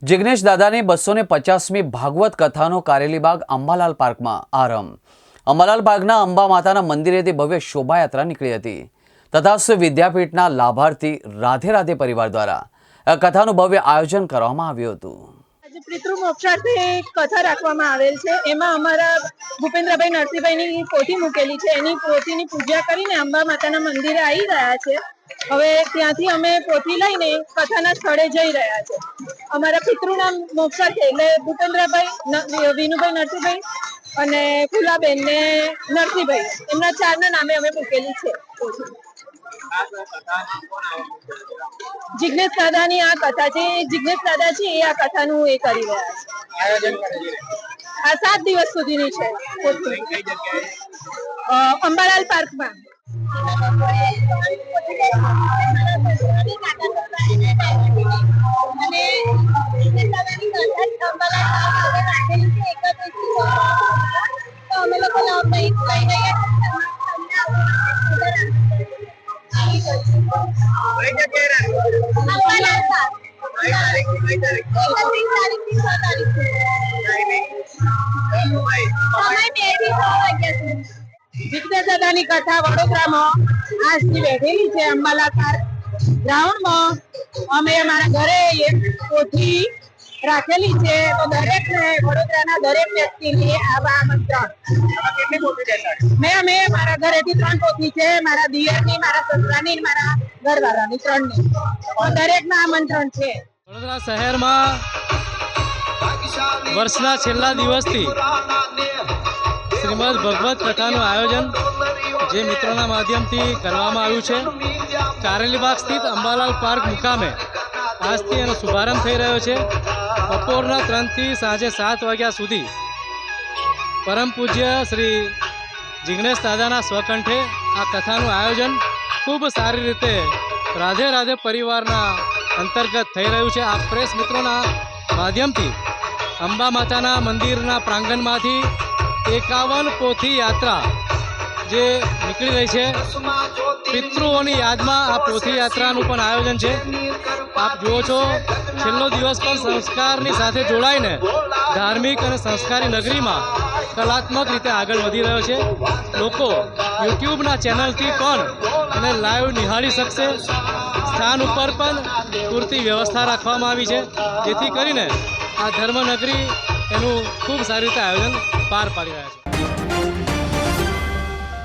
જિગ્નેશ દાદાની 250મી ભાગવત કથાનો કારેલીબાગ અંબાલાલ પાર્કમાં આરંભ। અંબાલાલ પાર્કના અંબા માતાના મંદિરેથી ભવ્ય શોભાયાત્રા નીકળી હતી। તથાસ્તુ વિદ્યાપીઠના લાભાર્થી રાધે રાધે પરિવાર દ્વારા આ કથાનું ભવ્ય આયોજન કરવામાં આવ્યું હતું। પિતૃ મોક્ષાર્થે કથા રાખવામાં આવેલ છે। એમાં અમારા ભૂપેન્દ્રભાઈ નરસિંહભાઈની પોથી મૂકેલી છે। એની પોથીની પૂજા કરીને અંબા માતાના મંદિરે આવી રહ્યા છે। હવે ત્યાંથી અમે પોથી લઈને કથાના સ્થળે જઈ રહ્યા છે। અમારા પિતૃના મોક્ષાર્થે એટલે ભૂપેન્દ્રભાઈ, વિનુભાઈ નરસિંહભાઈ અને ફુલાબેન ને નરસિંહભાઈ, એમના ચારના નામે અમે મૂકેલી છે પોથી। જિગ્નેશ દાદાની આ કથા છે। જિગ્નેશ દાદા છે એ આ કથાનું એ કરી રહ્યા છે। આ 7 દિવસ સુધીની છે અંબાલાલ પાર્કમાં। જિગ્નેશ દાદાની કથા વડોદરામાં આજથી બેઠેલી છે અંબાલાલ પાર્ક ગ્રાઉન્ડમાં। અમે અમારા ઘરે એક પોથી રાખેલી છે, તો દરેકને વડોદરાના દરેક વ્યક્તિને આવા આમંત્રણ। અમે મારા ઘરેથી 3 પોથી છે, મારા દિયરની, મારા સસરાની, મારા ઘરવાળાની 3ની, દરેકના આમંત્રણ છે। વડોદરા શહેરમાં વર્ષના છેલ્લા દિવસથી શ્રીમદ ભગવત કથાનું આયોજન જે મિત્રોના માધ્યમથી કરવામાં આવ્યું છે। કારેલીબાગ સ્થિત અંબાલાલ પાર્ક મુકામે આજથી એનો શુભારંભ થઈ રહ્યો છે। બપોરના 3 થી સાંજે 7 વાગ્યા સુધી પરમ પૂજ્ય શ્રી જિગ્નેશ દાદાના સ્વકંઠે આ કથાનું આયોજન ખૂબ સારી રીતે રાધે રાધે પરિવારના અંતર્ગત થઈ રહ્યું છે। આ પ્રેસ મિત્રોના માધ્યમથી અંબા માતાના મંદિરના પ્રાંગણમાંથી 51 પોથી યાત્રા જે નીકળી રહી છે। પિતૃઓની યાદમાં આ પોથી યાત્રાનું પણ આયોજન છે। આપ જુઓ છો, છેલ્લો દિવસ પણ સંસ્કારની સાથે જોડાઈને ધાર્મિક અને સંસ્કારી નગરીમાં કલાત્મક રીતે આગળ વધી રહ્યો છે। લોકો યુટ્યુબના ચેનલથી પણ એને લાઈવ નિહાળી શકશે। સ્થાન ઉપર પણ પૂરતી વ્યવસ્થા રાખવામાં આવી છે, જેથી કરીને આ ધર્મનગરી એનું ખૂબ સારી રીતે આયોજન પાર પાડી રહ્યા છે।